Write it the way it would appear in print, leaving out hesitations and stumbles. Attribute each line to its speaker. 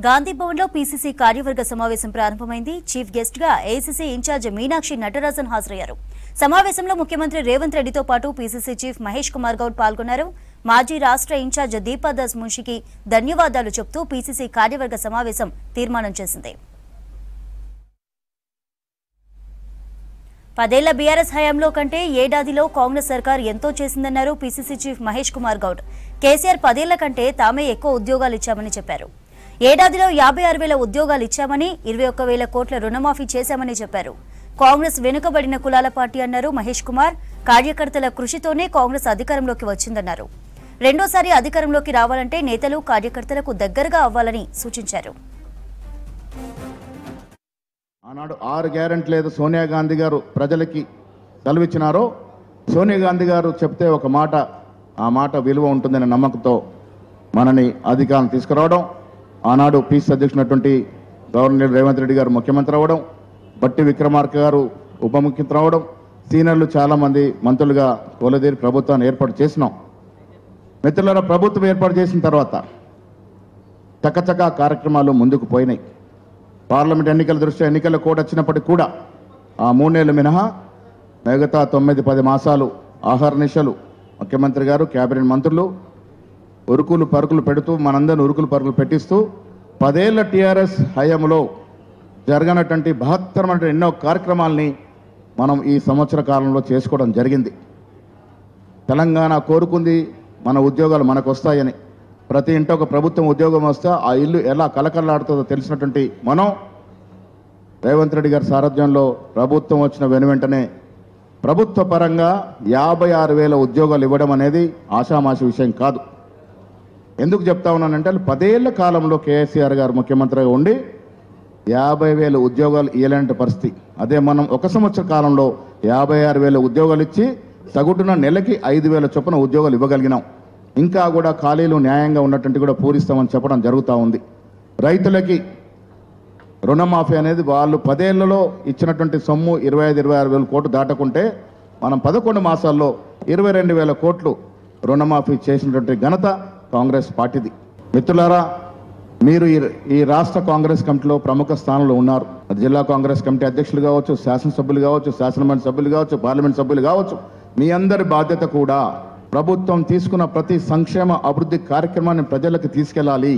Speaker 1: గాంధీ భవన్ లో పీసీసీ కార్యవర్గ సమావేశం ప్రారంభమైంది. చీఫ్ గెస్ట్ గా ఏఐసీసీ ఇన్ఛార్జ్ మీనాక్షి నటరాజన్ హాజరయ్యారు. సమావేశంలో ముఖ్యమంత్రి రేవంత్ రెడ్డితో పాటు పీసీసీ చీఫ్ మహేష్ కుమార్ గౌడ్ పాల్గొన్నారు. మాజీ రాష్ట్ర ఇన్ఛార్జ్ దీపాదాస్ మున్షికి ధన్యవాదాలు చెబుతూ పీసీసీ కార్యవర్గ సమావేశం తీర్మానం చేసింది. 10 ఏళ్ల బీఆర్ఎస్ హయాంలో కంటే ఏడాదిలో కాంగ్రెస్ సర్కార్ ఎంతో చేసిందన్నారు పీసీసీ చీఫ్ మహేష్ కుమార్ గౌడ్. కేసీఆర్ 10 ఏళ్ల కంటే తామే ఎక్కువ ఉద్యోగాలు ఇచ్చామని చెప్పారు. ఏడాదిలో 56,000 ఉద్యోగాలు ఇచ్చామని, 21,000 కోట్ల రుణమాఫీ చేశామని చెప్పారు. కాంగ్రెస్ వెనుకబడిన కులాల పార్టీ అన్నారు మహేష్ కుమార్. కార్యకర్తల కృషితోనే కాంగ్రెస్ అధికారంలోకి వచ్చిందన్నారు. రెండోసారి అధికారంలోకి రావాలంటే నేతలు కార్యకర్తలకు దగ్గరగా అవ్వాలని సూచించారు.
Speaker 2: ఆనాడు 6 గ్యారెంటీ లేదు సోనియా గాంధీ గారు ప్రజలకి సెలవిచ్చినారో, సోనియా గాంధీ గారు చెప్తే ఒక మాట, ఆ మాట విలువ ఉంటుందనే నమ్మకంతో మనని అధికారం తీసుకురావడం, ఆనాడు పీసీ అధ్యక్షునటువంటి గవర్నర్ రేవంత్ రెడ్డి గారు ముఖ్యమంత్రి అవ్వడం, బట్టి విక్రమార్క గారు ఉప ముఖ్యమంత్రి అవ్వడం, సీనియర్లు చాలామంది మంత్రులుగా కొలదీరి ప్రభుత్వాన్ని ఏర్పాటు చేసినాం. మిత్రులారా, ప్రభుత్వం ఏర్పాటు చేసిన తర్వాత చకచకా కార్యక్రమాలు ముందుకు పోయినాయి. పార్లమెంట్ ఎన్నికల దృష్ట్యా ఎన్నికల కోడ్ వచ్చినప్పటికీ కూడా ఆ 3 నెలలు మినహా మిగతా 9-10 మాసాలు ఆహర్నిశలు ముఖ్యమంత్రి గారు, కేబినెట్ మంత్రులు ఉరుకులు పరుకులు పెడుతూ మనందరిని ఉరుకులు పరుకులు పెట్టిస్తూ 10 ఏళ్ల టీఆర్ఎస్ హయాంలో జరగనటువంటి బహత్తరమైన ఎన్నో కార్యక్రమాలని మనం ఈ సంవత్సర కాలంలో చేసుకోవడం జరిగింది. తెలంగాణ కోరుకుంది మన ఉద్యోగాలు మనకు వస్తాయని. ప్రతి ఇంట ఒక ప్రభుత్వం ఉద్యోగం వస్తే ఆ ఇల్లు ఎలా కలకల్లాడుతుందో తెలిసినటువంటి మనం రేవంత్ రెడ్డి గారి సారథ్యంలో ప్రభుత్వం వచ్చిన వెనువెంటనే ప్రభుత్వ పరంగా 56,000 ఉద్యోగాలు ఇవ్వడం అనేది ఆషామాషి విషయం కాదు. ఎందుకు చెప్తా ఉన్నానంటే 10 ఏళ్ల కాలంలో కేసీఆర్ గారు ముఖ్యమంత్రిగా ఉండి 50,000 ఉద్యోగాలు ఇవ్వలేని పరిస్థితి. అదే మనం 1 సంవత్సర కాలంలో 56,000 ఉద్యోగాలు ఇచ్చి సగటున నెలకి 5,000 చొప్పున ఉద్యోగాలు ఇవ్వగలిగినాం. ఇంకా కూడా ఖాళీలు న్యాయంగా ఉన్నటువంటి కూడా పూరిస్తామని చెప్పడం జరుగుతూ ఉంది. రైతులకి రుణమాఫీ అనేది వాళ్ళు 10 ఏళ్లలో ఇచ్చినటువంటి సొమ్ము 25-26,000 కోట్లు దాటకుంటే మనం 11 మాసాల్లో 22,000 కోట్లు రుణమాఫీ చేసినటువంటి ఘనత కాంగ్రెస్ పార్టీది. మిత్రులారా, మీరు ఈ రాష్ట్ర కాంగ్రెస్ కమిటీలో ప్రముఖ స్థానంలో ఉన్నారు. జిల్లా కాంగ్రెస్ కమిటీ అధ్యక్షులు కావచ్చు, శాసనసభ్యులు కావచ్చు, శాసనమండలి సభ్యులు కావచ్చు, పార్లమెంట్ సభ్యులు కావచ్చు. మీ అందరి బాధ్యత కూడా ప్రభుత్వం తీసుకున్న ప్రతి సంక్షేమ అభివృద్ధి కార్యక్రమాన్ని ప్రజలకు తీసుకెళ్లాలి.